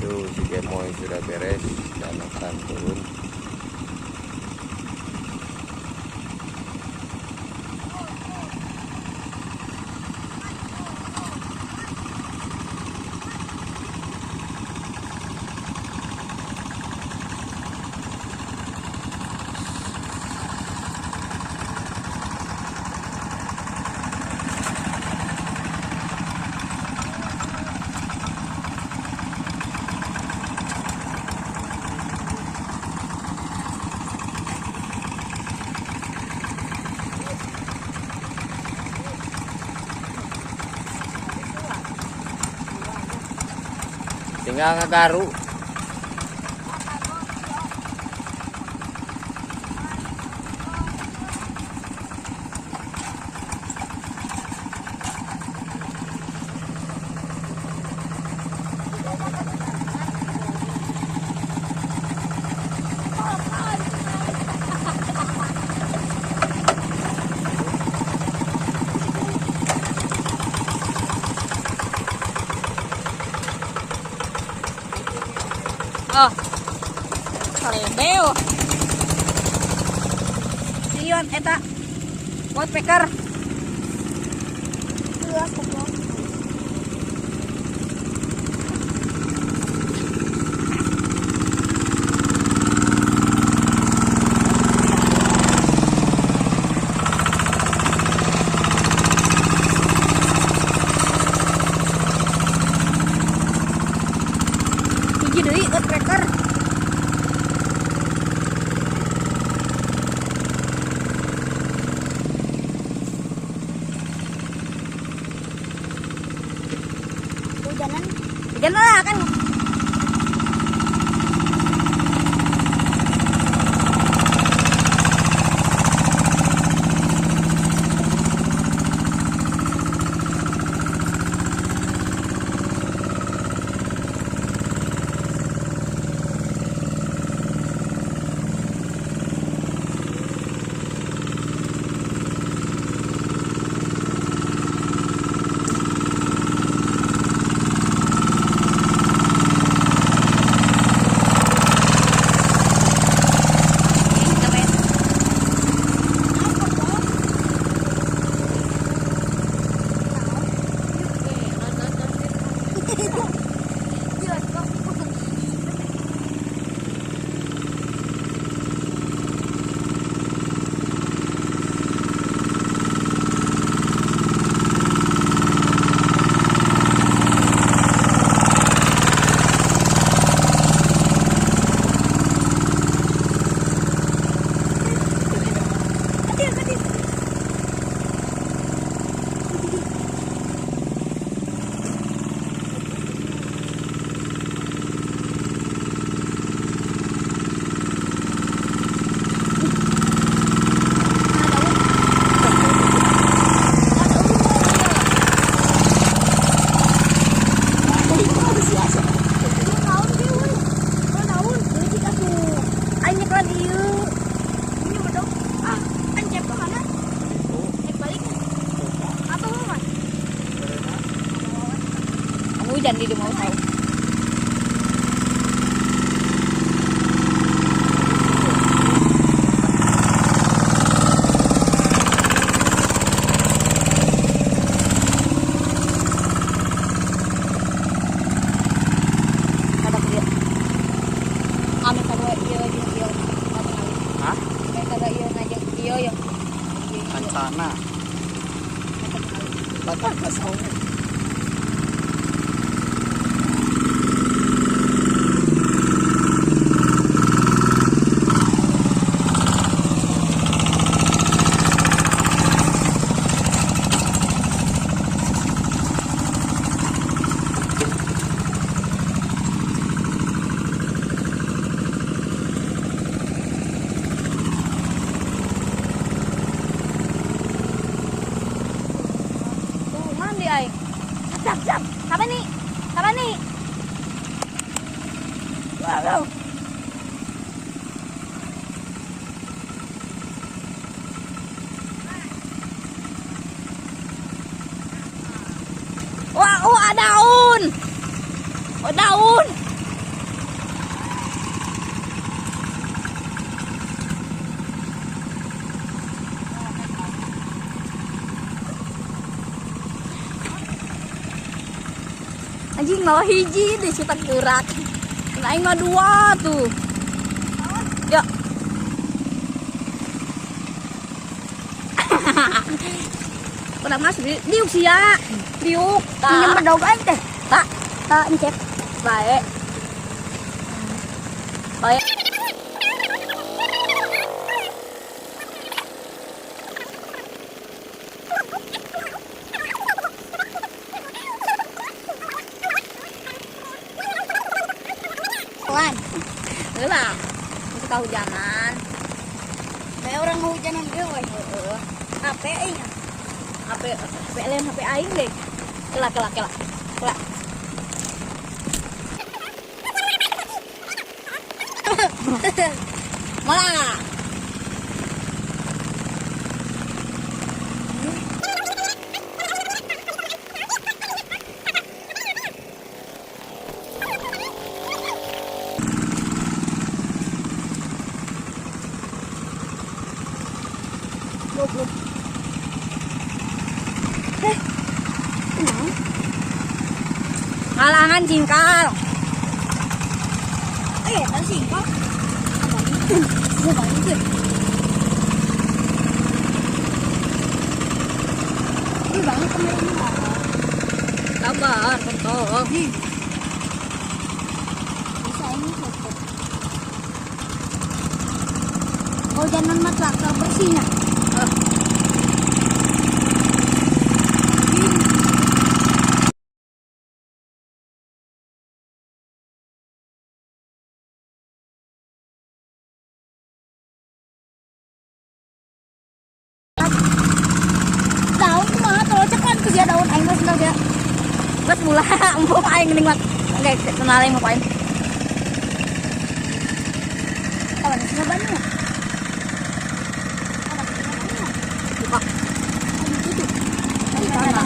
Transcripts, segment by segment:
Itu si Gemoy sudah beres dan akan turun. Tinggal ngagaru. Oh, kalebeo. Siyon eta woodpecker. Hiji deui woodpecker. Hujanan lah kan. Hujan di mau tahu. Kada dia. Kami kada ieu ieu. Hah? Kami kada ieu ngajak ieu ya. Kancana. Bakal kasau. Ay. Sap, sap. Apa nih? Apa nih? Wow. Wah, oh ada daun. Oh, daun. Anjing malah hiji deh si tengkurak. Aing mah dua tuh. Ya. Udah mas diuk sih ya. Diuk. Ini medog aing teh. Tak. Tak encep. Baik. Baik. Pelan. Lah. Masih kehujanan. Kayak orang hujanan dia weh. HP aing. HP lain HP aing deh. Kelak. Malah. Goblok. Ngalangan cingkal. Kan singkong. Abang itu. Ini banget kameranya. Kabar, bentar. Bisa ini foto. Oh jangan mata bersihnya. Daun mah kalau cekan ke dia daun aing mah sendal dia. Terus mulai empuk aing nikmat. Oke, kenal aing mau aing. Kawan sudah banyak. Buka. Ini kan ada.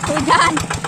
hujan.